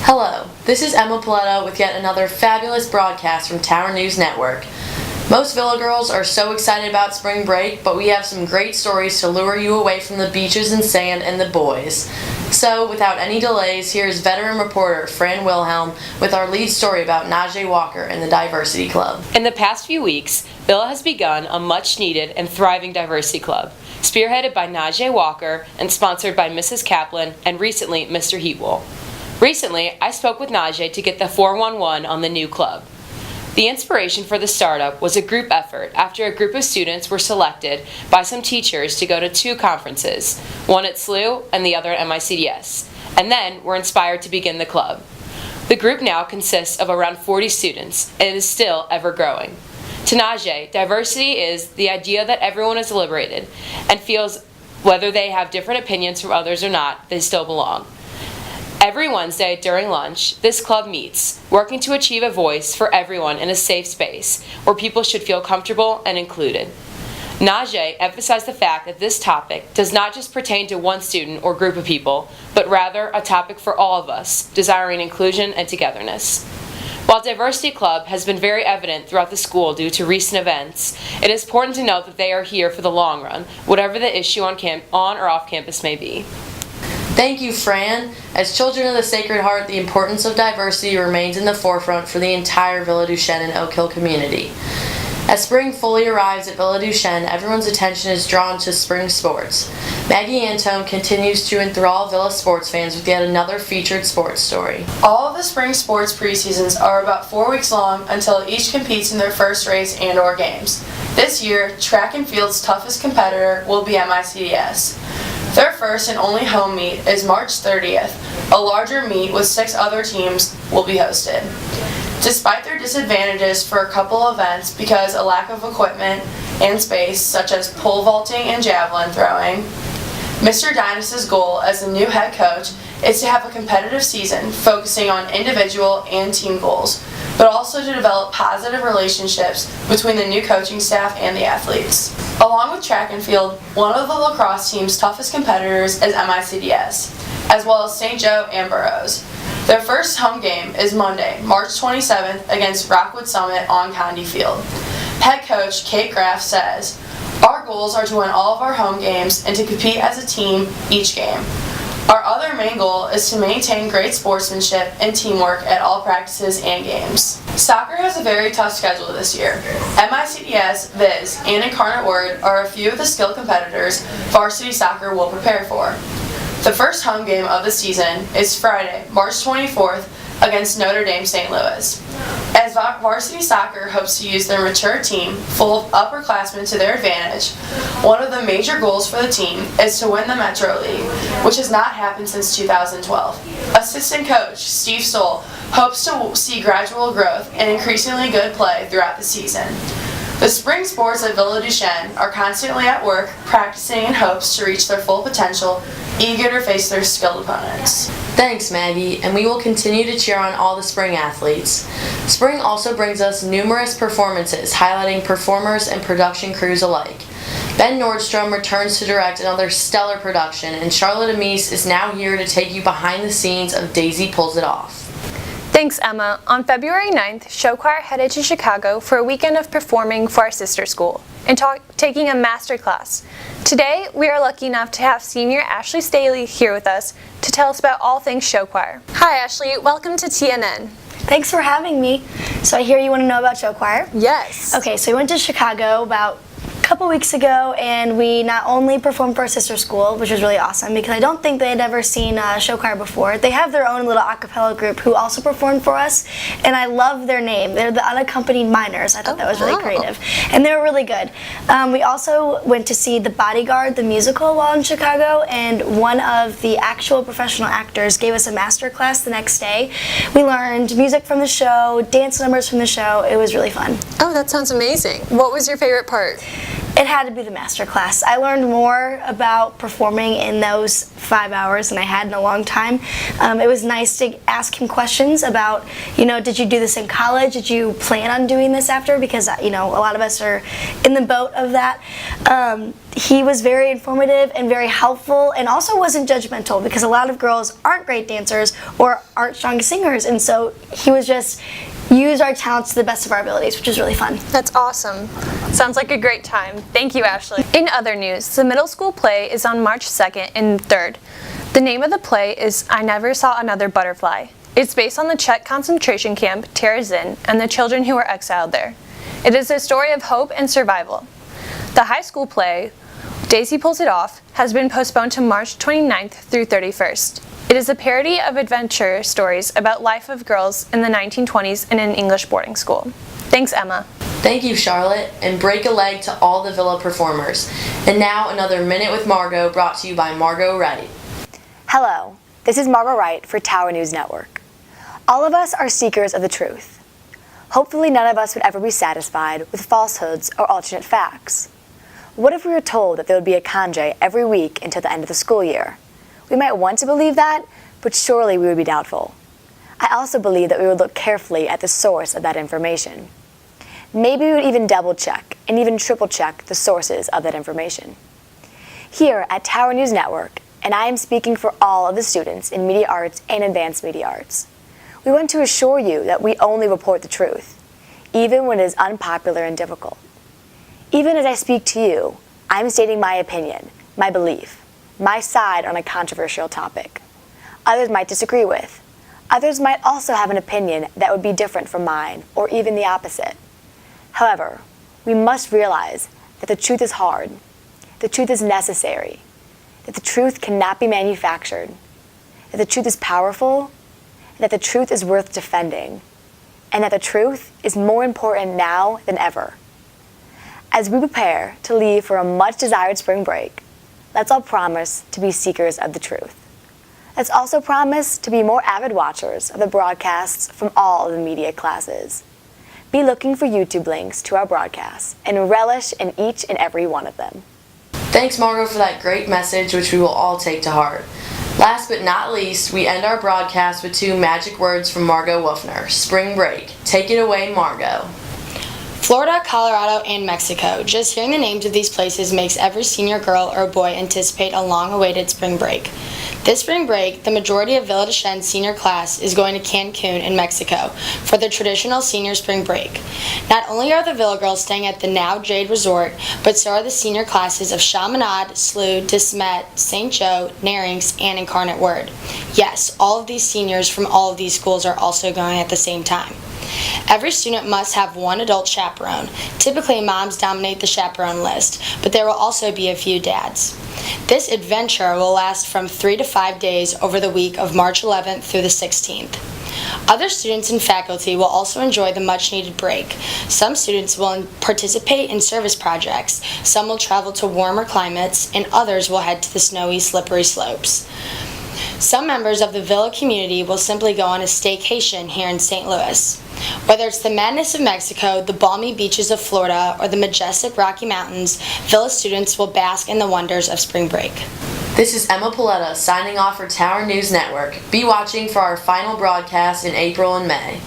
Hello, this is Emma Paletta with yet another fabulous broadcast from Tower News Network. Most Villa girls are so excited about spring break, but we have some great stories to lure you away from the beaches and sand and the boys. So, without any delays, here is veteran reporter Fran Wilhelm with our lead story about Najee Walker and the Diversity Club. In the past few weeks, Villa has begun a much-needed and thriving Diversity Club, spearheaded by Najee Walker and sponsored by Mrs. Kaplan and recently Mr. Heatwell. Recently, I spoke with Najee to get the 411 on the new club. The inspiration for the startup was a group effort after a group of students were selected by some teachers to go to two conferences, one at SLU and the other at MICDS, and then were inspired to begin the club. The group now consists of around 40 students and it is still ever growing. To Najee, diversity is the idea that everyone is liberated and feels whether they have different opinions from others or not, they still belong. Every Wednesday during lunch, this club meets, working to achieve a voice for everyone in a safe space where people should feel comfortable and included. Najee emphasized the fact that this topic does not just pertain to one student or group of people, but rather a topic for all of us, desiring inclusion and togetherness. While Diversity Club has been very evident throughout the school due to recent events, it is important to note that they are here for the long run, whatever the issue on or off campus may be. Thank you, Fran. As children of the Sacred Heart, the importance of diversity remains in the forefront for the entire Villa Duchesne and Oak Hill community. As spring fully arrives at Villa Duchesne, everyone's attention is drawn to spring sports. Maggie Antone continues to enthrall Villa sports fans with yet another featured sports story. All of the spring sports preseasons are about 4 weeks long until each competes in their first race and/or games. This year, track and field's toughest competitor will be MICDS. Their first and only home meet is March 30th. A larger meet with 6 other teams will be hosted. Despite their disadvantages for a couple events because of lack of equipment and space, such as pole vaulting and javelin throwing, Mr. Dynas's goal as the new head coach is to have a competitive season focusing on individual and team goals, but also to develop positive relationships between the new coaching staff and the athletes. Along with track and field, one of the lacrosse team's toughest competitors is MICDS, as well as St. Joe and Burroughs. Their first home game is Monday, March 27th against Rockwood Summit on Condy Field. Head coach Kate Graff says, "Our goals are to win all of our home games and to compete as a team each game. Our other main goal is to maintain great sportsmanship and teamwork at all practices and games." Soccer has a very tough schedule this year. MICDS, Viz, and Incarnate Word are a few of the skilled competitors varsity soccer will prepare for. The first home game of the season is Friday, March 24th against Notre Dame St. Louis. As varsity soccer hopes to use their mature team full of upperclassmen to their advantage, one of the major goals for the team is to win the Metro League, which has not happened since 2012. Assistant coach Steve Stoll hopes to see gradual growth and increasingly good play throughout the season. The spring sports at Villa Duchesne are constantly at work, practicing in hopes to reach their full potential, eager to face their skilled opponents. Thanks, Maggie, and we will continue to cheer on all the spring athletes. Spring also brings us numerous performances highlighting performers and production crews alike. Ben Nordstrom returns to direct another stellar production, and Charlotte Amise is now here to take you behind the scenes of Daisy Pulls It Off. Thanks, Emma. On February 9th, Show Choir headed to Chicago for a weekend of performing for our sister school and taking a master class. Today, we are lucky enough to have senior Ashley Staley here with us to tell us about all things Show Choir. Hi, Ashley. Welcome to TNN. Thanks for having me. So I hear you want to know about Show Choir? Yes. Okay, so we went to Chicago about a couple weeks ago, and we not only performed for our sister school, which was really awesome because I don't think they had ever seen Show Choir before. They have their own little a cappella group who also performed for us, and I love their name. They're the Unaccompanied Minors. I thought that was really creative, and they were really good. We also went to see The Bodyguard, the musical, while in Chicago, and one of the actual professional actors gave us a master class the next day. We learned music from the show, dance numbers from the show. It was really fun. Oh, that sounds amazing. What was your favorite part? It had to be the master class. I learned more about performing in those 5 hours than I had in a long time. It was nice to ask him questions about, did you do this in college? Did you plan on doing this after? Because, a lot of us are in the boat of that. He was very informative and very helpful, and also wasn't judgmental, because a lot of girls aren't great dancers or aren't strong singers, and so he was just use our talents to the best of our abilities, which is really fun. That's awesome. Sounds like a great time. Thank you, Ashley. In other news, the middle school play is on March 2nd and 3rd. The name of the play is I Never Saw Another Butterfly. It's based on the Czech concentration camp Terezin and the children who were exiled there. It is a story of hope and survival. The high school play, Daisy Pulls It Off, has been postponed to March 29th through 31st. It is a parody of adventure stories about life of girls in the 1920s in an English boarding school. Thanks, Emma. Thank you, Charlotte, and break a leg to all the Villa performers. And now another Minute with Margot, brought to you by Margot Wright. Hello, this is Margot Wright for Tower News Network. All of us are seekers of the truth. Hopefully none of us would ever be satisfied with falsehoods or alternate facts. What if we were told that there would be a congé every week until the end of the school year? We might want to believe that, but surely we would be doubtful. I also believe that we would look carefully at the source of that information. Maybe we would even double-check and even triple-check the sources of that information. Here at Tower News Network, and I am speaking for all of the students in media arts and advanced media arts, we want to assure you that we only report the truth, even when it is unpopular and difficult. Even as I speak to you, I'm stating my opinion, my belief, my side on a controversial topic. Others might disagree with. Others might also have an opinion that would be different from mine, or even the opposite. However, we must realize that the truth is hard, the truth is necessary, that the truth cannot be manufactured, that the truth is powerful, and that the truth is worth defending, and that the truth is more important now than ever. As we prepare to leave for a much-desired spring break, let's all promise to be seekers of the truth. Let's also promise to be more avid watchers of the broadcasts from all of the media classes. Be looking for YouTube links to our broadcasts and relish in each and every one of them. Thanks, Margot, for that great message, which we will all take to heart. Last but not least, we end our broadcast with 2 magic words from Margot Wolfner. Spring break. Take it away, Margot. Florida, Colorado, and Mexico. Just hearing the names of these places makes every senior girl or boy anticipate a long-awaited spring break. This spring break, the majority of Villa Duchesne senior class is going to Cancun in Mexico for their traditional senior spring break. Not only are the Villa girls staying at the now Jade Resort, but so are the senior classes of Chaminade, Slough, De Smet, St. Joe, Narings, and Incarnate Word. Yes, all of these seniors from all of these schools are also going at the same time. Every student must have one adult chaperone. Typically, moms dominate the chaperone list, but there will also be a few dads. This adventure will last from 3 to 5 days over the week of March 11th through the 16th. Other students and faculty will also enjoy the much-needed break. Some students will participate in service projects, some will travel to warmer climates, and others will head to the snowy, slippery slopes. Some members of the Villa community will simply go on a staycation here in St. Louis. Whether it's the madness of Mexico, the balmy beaches of Florida, or the majestic Rocky Mountains, Villa students will bask in the wonders of spring break. This is Emma Paletta signing off for Tower News Network. Be watching for our final broadcast in April and May.